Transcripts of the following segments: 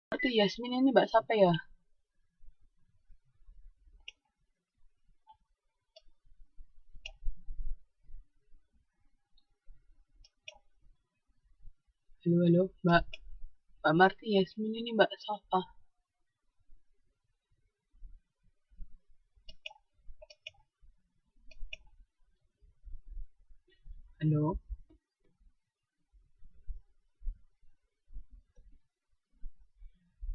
Berarti Yasmin ini Mbak siapa ya? Halo, halo, Mbak Marti Yasmin ini Mbak siapa? Halo.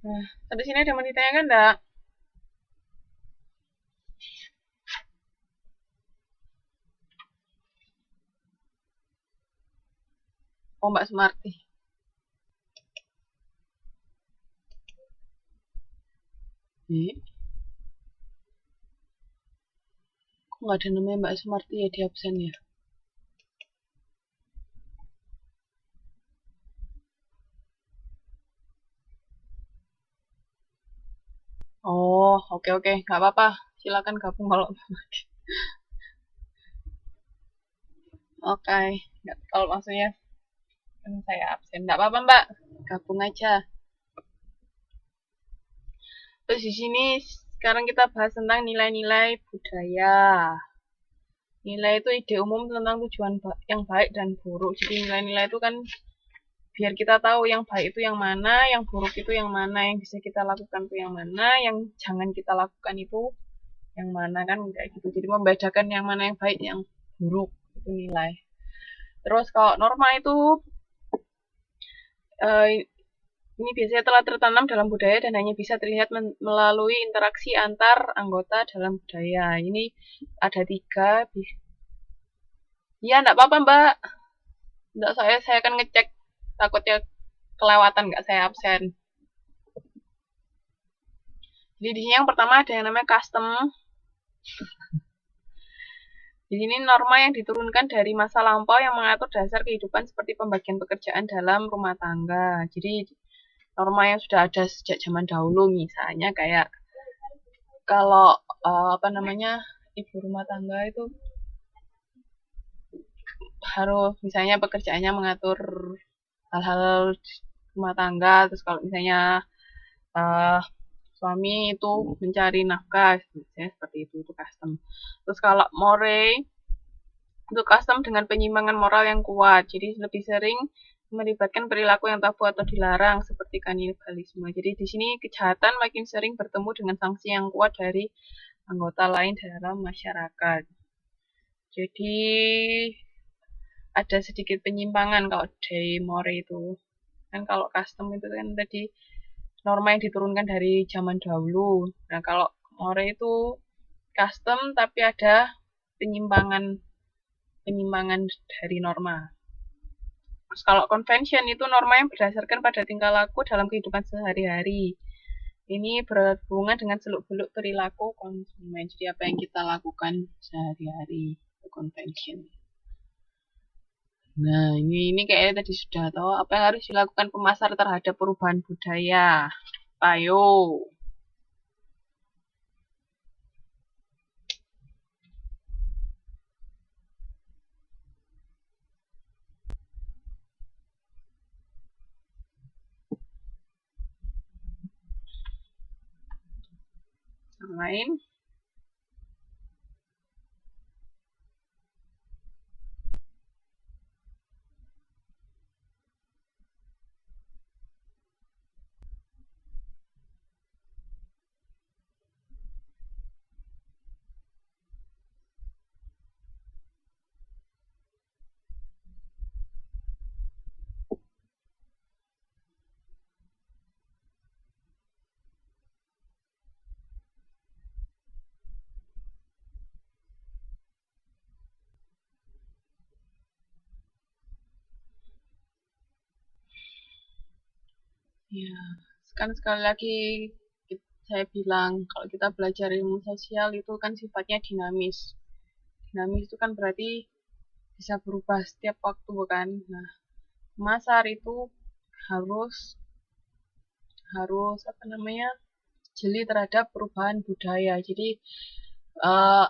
Nah, sampai sini ada yang mau ditanyakan enggak? Oh, Mbak Sumarti. Kok nggak ada namanya Mbak Sumarti ya di absen ya? Oh, oke oke, nggak apa-apa. Silakan gabung kalau oke. Nggak, kalau maksudnya kan saya absen, nggak apa-apa Mbak. Gabung aja. Terus di sini sekarang kita bahas tentang nilai-nilai budaya. Nilai itu ide umum tentang tujuan yang baik dan buruk. Jadi nilai-nilai itu kan biar kita tahu yang baik itu yang mana, yang buruk itu yang mana, yang bisa kita lakukan itu yang mana, yang jangan kita lakukan itu yang mana kan kayak gitu. Jadi membedakan yang mana yang baik, yang buruk itu nilai. Terus kalau norma itu eh, ini biasanya telah tertanam dalam budaya dan hanya bisa terlihat melalui interaksi antar anggota dalam budaya. Ini ada tiga. Iya, enggak apa-apa, Mbak. Enggak, saya akan ngecek. Takutnya kelewatan, nggak saya absen. Jadi di sini yang pertama ada yang namanya custom. Di sini norma yang diturunkan dari masa lampau yang mengatur dasar kehidupan seperti pembagian pekerjaan dalam rumah tangga. Jadi norma yang sudah ada sejak zaman dahulu, misalnya kayak kalau apa namanya ibu rumah tangga itu harus misalnya pekerjaannya mengatur hal-hal rumah tangga, terus kalau misalnya uh, suami itu mencari nafkah, misalnya seperti itu custom. Terus kalau more itu custom dengan penyimpangan moral yang kuat, jadi lebih sering melibatkan perilaku yang tabu atau dilarang seperti kanibalisme. Jadi di sini kejahatan makin sering bertemu dengan sanksi yang kuat dari anggota lain dalam masyarakat. Jadi ada sedikit penyimpangan kalau di more itu. Kan kalau custom itu kan tadi norma yang diturunkan dari zaman dahulu. Nah, kalau more itu custom tapi ada penyimpangan penyimpangan dari norma. Terus kalau convention itu norma yang berdasarkan pada tingkah laku dalam kehidupan sehari-hari. Ini berhubungan dengan seluk-beluk perilaku konsumen. Jadi apa yang kita lakukan sehari-hari, convention. Nah, ini kayaknya tadi sudah tahu apa yang harus dilakukan pemasar terhadap perubahan budaya. Ayo. Yang lain. Ya, kan sekali lagi saya bilang kalau kita belajar ilmu sosial itu kan sifatnya dinamis. Dinamis itu kan berarti bisa berubah setiap waktu kan. Nah, masar itu harus harus apa namanya jeli terhadap perubahan budaya. Jadi uh,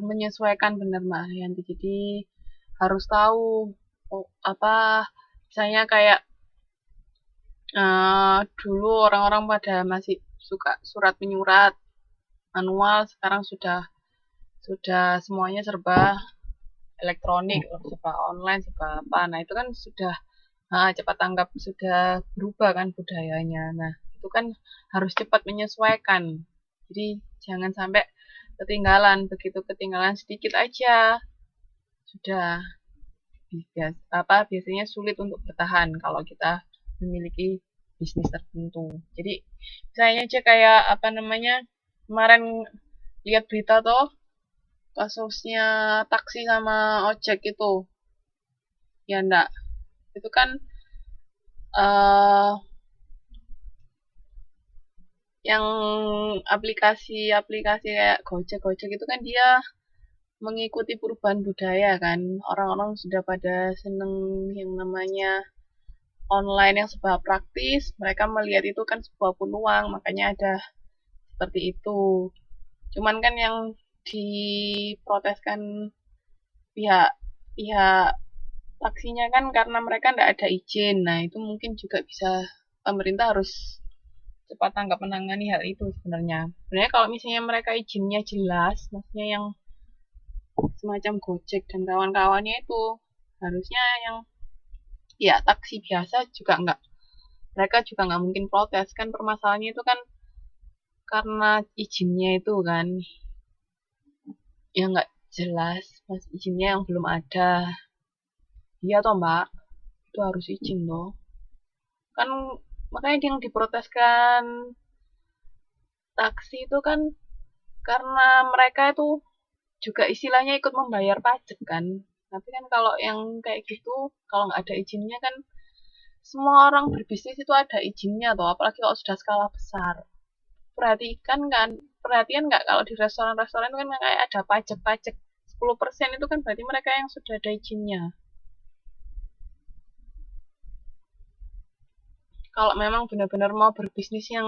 menyesuaikan benar Mbak Yanti. Jadi harus tahu oh, apa misalnya kayak Dulu orang-orang pada masih suka surat menyurat manual, sekarang sudah semuanya serba elektronik, serba online, serba apa. Nah, itu kan sudah cepat tanggap, sudah berubah kan budayanya. Nah, itu kan harus cepat menyesuaikan. Jadi jangan sampai ketinggalan. Begitu ketinggalan sedikit aja sudah biasanya sulit untuk bertahan kalau kita memiliki bisnis tertentu. Jadi misalnya aja kayak apa namanya, kemarin lihat berita tuh kasusnya taksi sama ojek itu, ya enggak, itu kan eh yang aplikasi-aplikasi kayak Gojek itu kan dia mengikuti perubahan budaya kan. Orang-orang sudah pada seneng yang namanya online yang serba praktis, mereka melihat itu kan sebuah peluang, makanya ada seperti itu. Cuman kan yang diproteskan pihak pihak taksinya kan karena mereka tidak ada izin. Nah, itu mungkin juga bisa pemerintah harus cepat tanggap menangani hal itu sebenarnya. Sebenarnya kalau misalnya mereka izinnya jelas, maksudnya yang semacam Gojek dan kawan-kawannya itu harusnya yang ya taksi biasa juga nggak, mereka juga nggak mungkin protes kan, permasalahannya itu kan karena izinnya itu kan yang nggak jelas, mas izinnya yang belum ada. Iya toh mbak, itu harus izin loh kan, makanya yang diproteskan taksi itu kan karena mereka itu juga istilahnya ikut membayar pajak kan. Tapi kan kalau yang kayak gitu, kalau nggak ada izinnya kan, semua orang berbisnis itu ada izinnya toh, apalagi kalau sudah skala besar. Perhatikan kan, perhatian nggak kalau di restoran-restoran itu kan kayak ada pajak-pajak 10% itu kan berarti mereka yang sudah ada izinnya. Kalau memang benar-benar mau berbisnis yang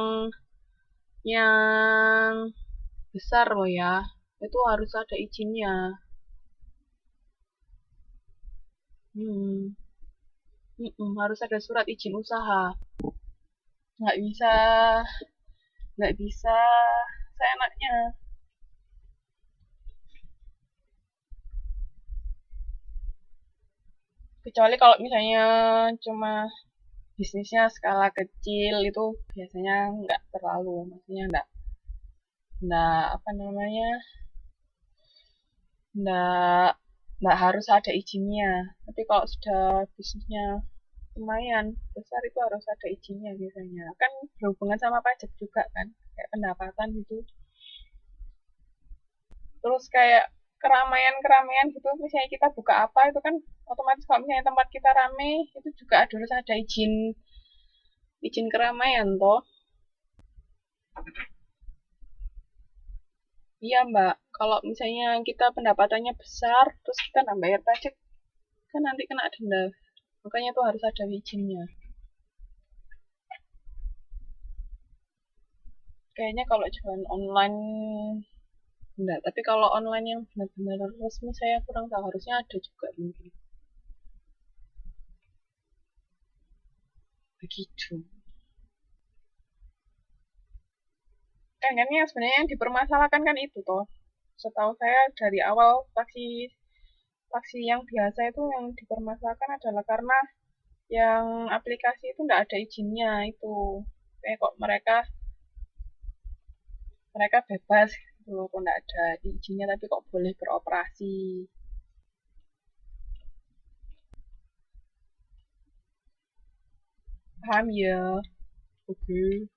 besar loh ya, itu harus ada izinnya. Hmm, harus ada surat izin usaha. Nggak bisa, nggak bisa seenaknya. Kecuali kalau misalnya cuma bisnisnya skala kecil itu biasanya nggak terlalu, maksudnya nggak apa namanya, nggak nggak harus ada izinnya. Tapi kalau sudah bisnisnya lumayan besar itu harus ada izinnya biasanya. Kan berhubungan sama pajak juga kan, kayak pendapatan gitu. Terus kayak keramaian-keramaian gitu, misalnya kita buka apa itu kan otomatis kalau misalnya tempat kita rame itu juga harus ada izin izin keramaian toh. Iya mbak, kalau misalnya kita pendapatannya besar terus kita nggak bayar pajak kan nanti kena denda, makanya tuh harus ada izinnya. Kayaknya kalau jualan online enggak, tapi kalau online yang benar-benar resmi saya kurang tahu, harusnya ada juga mungkin. Begitu. Kan yang sebenarnya yang dipermasalahkan kan itu toh. Setahu saya dari awal taksi taksi yang biasa itu yang dipermasalahkan adalah karena yang aplikasi itu nggak ada izinnya itu. Kayak kok mereka mereka bebas gitu loh, kok nggak ada izinnya tapi kok boleh beroperasi. Paham ya? Oke.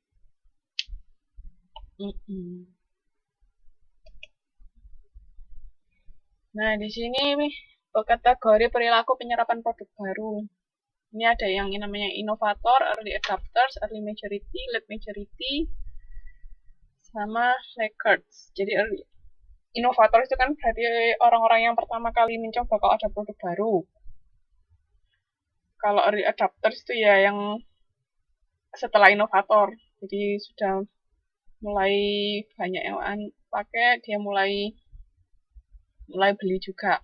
Mm-mm. Nah, di sini kategori perilaku penyerapan produk baru. Ini ada yang namanya inovator, early adapters, early maturity, late maturity, sama laggards. Jadi inovator itu kan berarti orang-orang yang pertama kali mencoba kalau ada produk baru. Kalau early adapters itu ya yang setelah inovator. Jadi sudah mulai banyak yang pakai, dia mulai mulai beli juga.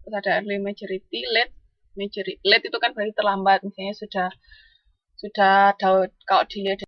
Terus ada early maturity, late maturity. Late itu kan berarti terlambat, misalnya sudah kalau dilihat